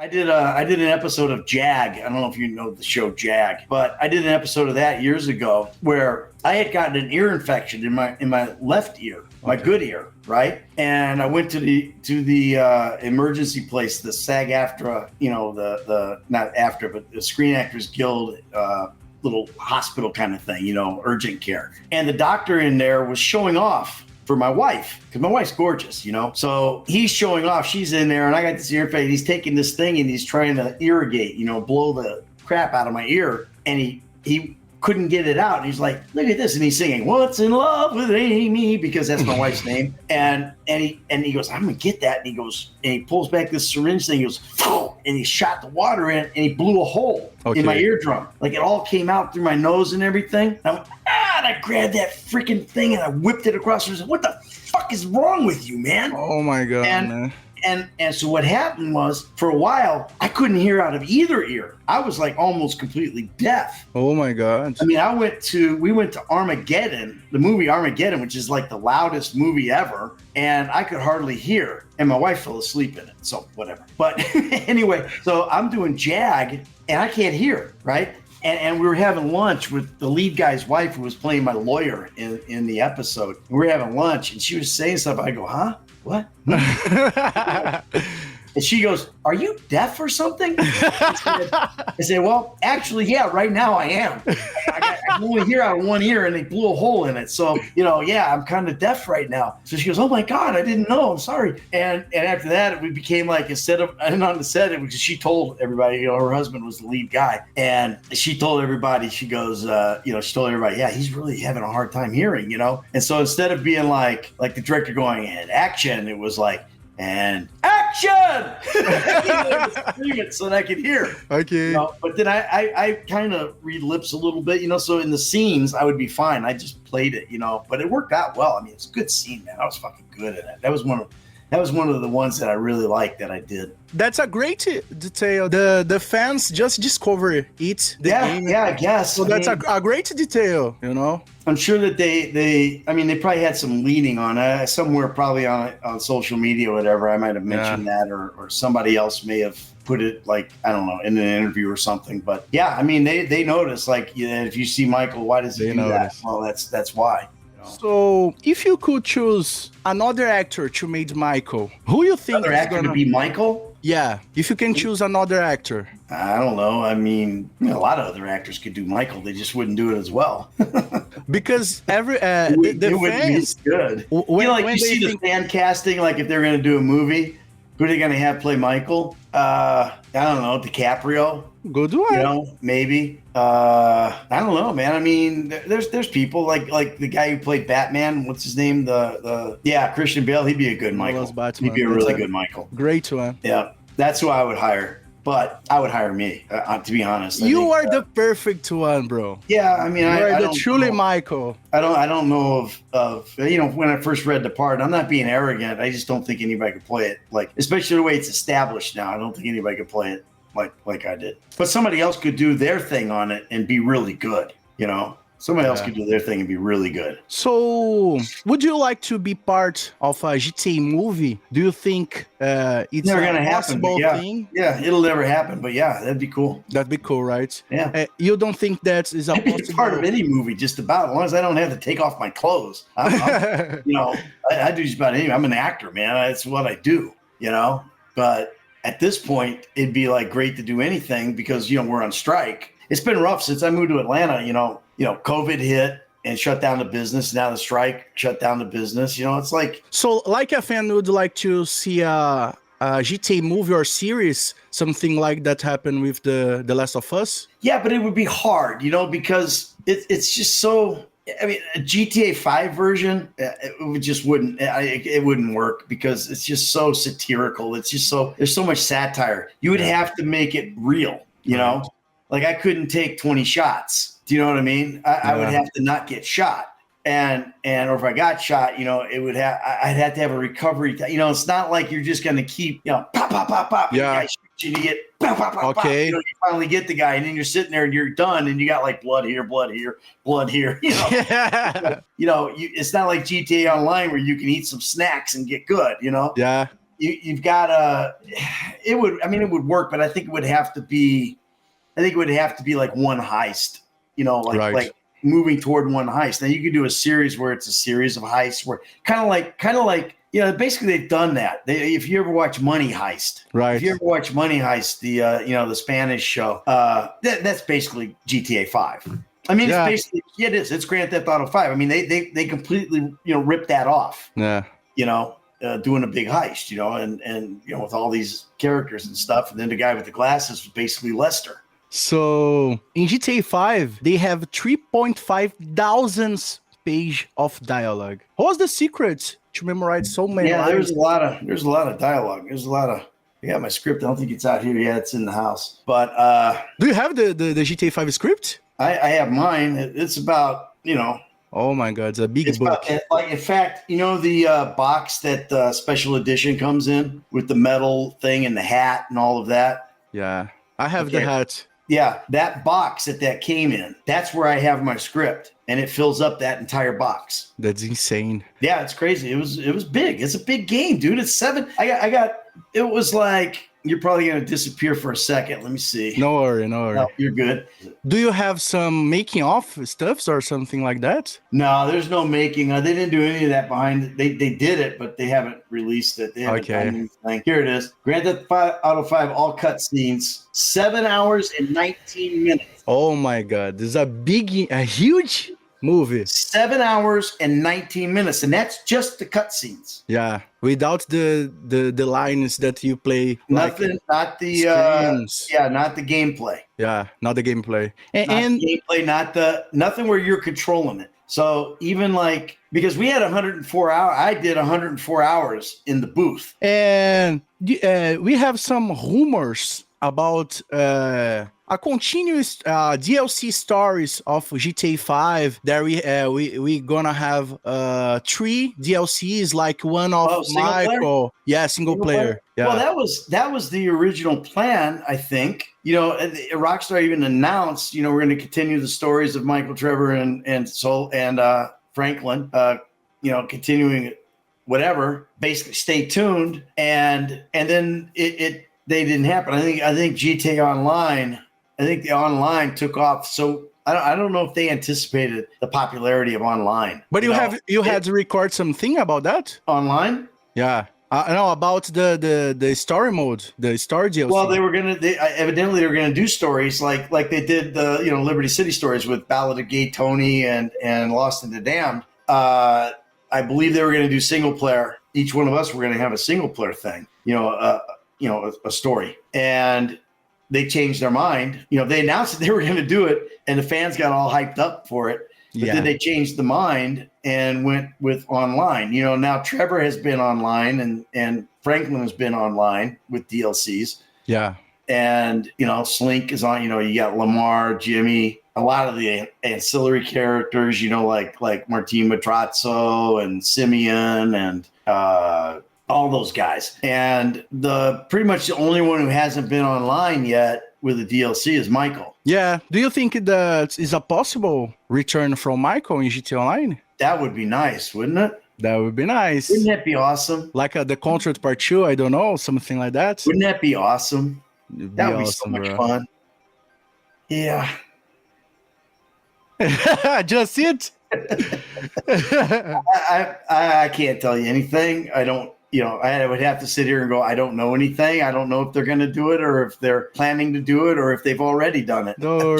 I did an episode of Jag. I don't know if you know the show Jag, but I did an episode of that years ago where I had gotten an ear infection in my left ear, my good ear, right? And I went to the emergency place, the SAG-AFTRA, the not AFTRA, but the Screen Actors Guild little hospital kind of thing, urgent care. And the doctor in there was showing off for my wife, because my wife's gorgeous, So he's showing off, she's in there, and I got this ear infection. He's taking this thing and he's trying to irrigate, blow the crap out of my ear. And he couldn't get it out. And he's like, look at this. And he's singing, "What's in Love with Amy," because that's my wife's name. And he goes, "I'm going to get that." And he pulls back this syringe thing. He goes, and he shot the water in and he blew a hole in my eardrum. Like it all came out through my nose and everything. And I went, and I grabbed that freaking thing and I whipped it across the room. What the fuck is wrong with you, man? Oh my God, man. And so what happened was, for a while, I couldn't hear out of either ear. I was like almost completely deaf. Oh my God. I mean, we went to Armageddon, the movie Armageddon, which is like the loudest movie ever. And I could hardly hear. And my wife fell asleep in it. So whatever. But anyway, so I'm doing Jag and I can't hear, right? And we were having lunch with the lead guy's wife, who was playing my lawyer in the episode. We were having lunch and she was saying stuff. I go, huh? What? And she goes, "Are you deaf or something?" I said, "Well, actually, yeah, right now I am. I can only hear out of one ear and they blew a hole in it. So, yeah, I'm kind of deaf right now." So she goes, "Oh my God, I didn't know. I'm sorry." And after that, we became like, instead of, and on the set, it was, she told everybody, her husband was the lead guy. And she told everybody, she goes, she told everybody, "Yeah, he's really having a hard time hearing, And so instead of being like the director going, "And action," it was like, "And action!" Scream it so that I could hear. Okay. But then I kind of read lips a little bit, so in the scenes I would be fine. I just played it, but it worked out well. I mean, it's a good scene, man. I was fucking good at it. That was one of the ones that I really liked that I did. That's a great detail. The fans just discover it. Yeah, I guess. So that's a great detail, I'm sure that they probably had some leaning on it somewhere, probably on social media or whatever. I might have mentioned that, or somebody else may have put it, like, I don't know, in an interview or something. But yeah, I mean, they notice, like, if you see Michael, why does he do that? Well, that's why. So, if you could choose another actor to make Michael, who you think another actor to be Michael? Yeah, if you can choose another actor. I don't know. I mean, a lot of other actors could do Michael. They just wouldn't do it as well. Because the fans, be good. When you see the fan casting, like if they're going to do a movie, who are they going to have play Michael? I don't know, DiCaprio. Good one. Maybe. I don't know, man. I mean, there's people like the guy who played Batman. What's his name? Christian Bale. He'd be a good Michael. He'd be a really good Michael. Great one. Yeah, that's who I would hire. But I would hire me, to be honest. You are the perfect one, bro. Yeah, I mean, I the truly Michael. I don't know of when I first read the part. I'm not being arrogant. I just don't think anybody could play it, like, especially the way it's established now. I don't think anybody could play it like I did. But somebody else could do their thing on it and be really good. Somebody else could do their thing and be really good. So, would you like to be part of a GTA movie? Do you think it's never gonna happen? Thing? Yeah, it'll never happen. But yeah, that'd be cool. That'd be cool, right? Yeah. You don't think that is a I'd be part of any movie, just about, as long as I don't have to take off my clothes. I do just about anything. I'm an actor, man. That's what I do. But at this point, it'd be like great to do anything because we're on strike. It's been rough since I moved to Atlanta. COVID hit and shut down the business. Now the strike shut down the business. It's like, so like a fan would like to see a GTA movie or series, something like that happen with the Last of Us. Yeah, but it would be hard, because it's just so. I mean, a GTA 5 version, it just wouldn't. It wouldn't work because it's just so satirical. It's just there's so much satire. You would have to make it real. Like I couldn't take 20 shots. Do you know what I mean? I would have to not get shot. And or if I got shot, I'd have to have a recovery. It's not like you're just going to keep, pop, pop, pop, pop. Yeah. You get pop, pop, pop, okay. Pop. You finally get the guy and then you're sitting there and you're done and you got like blood here, blood here, blood here. It's not like GTA Online where you can eat some snacks and get good, Yeah. you've got to. It would. I mean, it would work, but I think it would have to be. I think it would have to be like one heist. You know, like moving toward one heist. Now you could do a series where it's a series of heists, where kind of like. You know, basically they've done that. If you ever watch Money Heist, right? If you ever watch Money Heist, the the Spanish show, that's basically GTA 5. I mean, it's basically it is. It's Grand Theft Auto 5. I mean, they completely ripped that off. Yeah. Doing a big heist, and with all these characters and stuff, and then the guy with the glasses was basically Lester. So in GTA 5, they have 3.5 thousand page of dialogue. What was the secret to memorize so many lines? There's a lot of dialogue. I got my script. I don't think it's out here yet. It's in the house. But do you have the GTA 5 script? I have mine. It's about, Oh my God, it's a big book. In fact, the box that special edition comes in with the metal thing and the hat and all of that? Yeah, I have the hat. Yeah, that box that came in, that's where I have my script, and it fills up that entire box. That's insane. Yeah, it's crazy. It was big. It's a big game, dude. It's 7. It was like, you're probably going to disappear for a second. Let me see. No worry. No, you're good. Do you have some making of stuffs or something like that? No, there's no making. They didn't do any of that behind. They did it, but they haven't released it. They haven't done anything. Here it is. Grand Theft Auto 5, all cutscenes. 7 hours and 19 minutes. Oh my God. This is a huge movie. 7 hours and 19 minutes. And that's just the cutscenes. Yeah. Without the lines that you play. Nothing, like, not the not the gameplay. Yeah, not the gameplay. And the gameplay, nothing where you're controlling it. So even because we had 104 hours, I did 104 hours in the booth. And we have some rumors about a continuous DLC stories of GTA 5. That we gonna have 3 DLCs, like one of Michael. Player? Single player. Yeah. Well, that was the original plan, I think. Rockstar even announced, we're going to continue the stories of Michael, Trevor, and Franklin. Continuing whatever. Basically, stay tuned. And then they didn't happen. I think GTA Online. I think the online took off. So I don't know if they anticipated the popularity of online. But you had to record something about that online. Yeah. I know about the story mode, the story DLC. Well, evidently they were gonna do stories like they did the Liberty City stories with Ballad of Gay Tony and Lost and the Damned. I believe they were gonna do single player. Each one of us were gonna have a single player thing, a story. And they changed their mind. They announced that they were gonna do it, and the fans got all hyped up for it. But then they changed the mind and went with online. Now Trevor has been online and Franklin has been online with DLCs. Yeah. And, Slink is on, you got Lamar, Jimmy, a lot of the ancillary characters, like Martin Matrazzo and Simeon and all those guys. And pretty much the only one who hasn't been online yet with a DLC is Michael. Yeah. Do you think that is a possible return from Michael in GTA Online? That would be nice, wouldn't it? That would be nice. Wouldn't that be awesome? Like the Contract Part 2, I don't know, something like that. Wouldn't that be awesome? That would be so much fun. Yeah. Just it? I can't tell you anything. I don't. I would have to sit here and go, I don't know anything. I don't know if they're going to do it or if they're planning to do it or if they've already done it. No.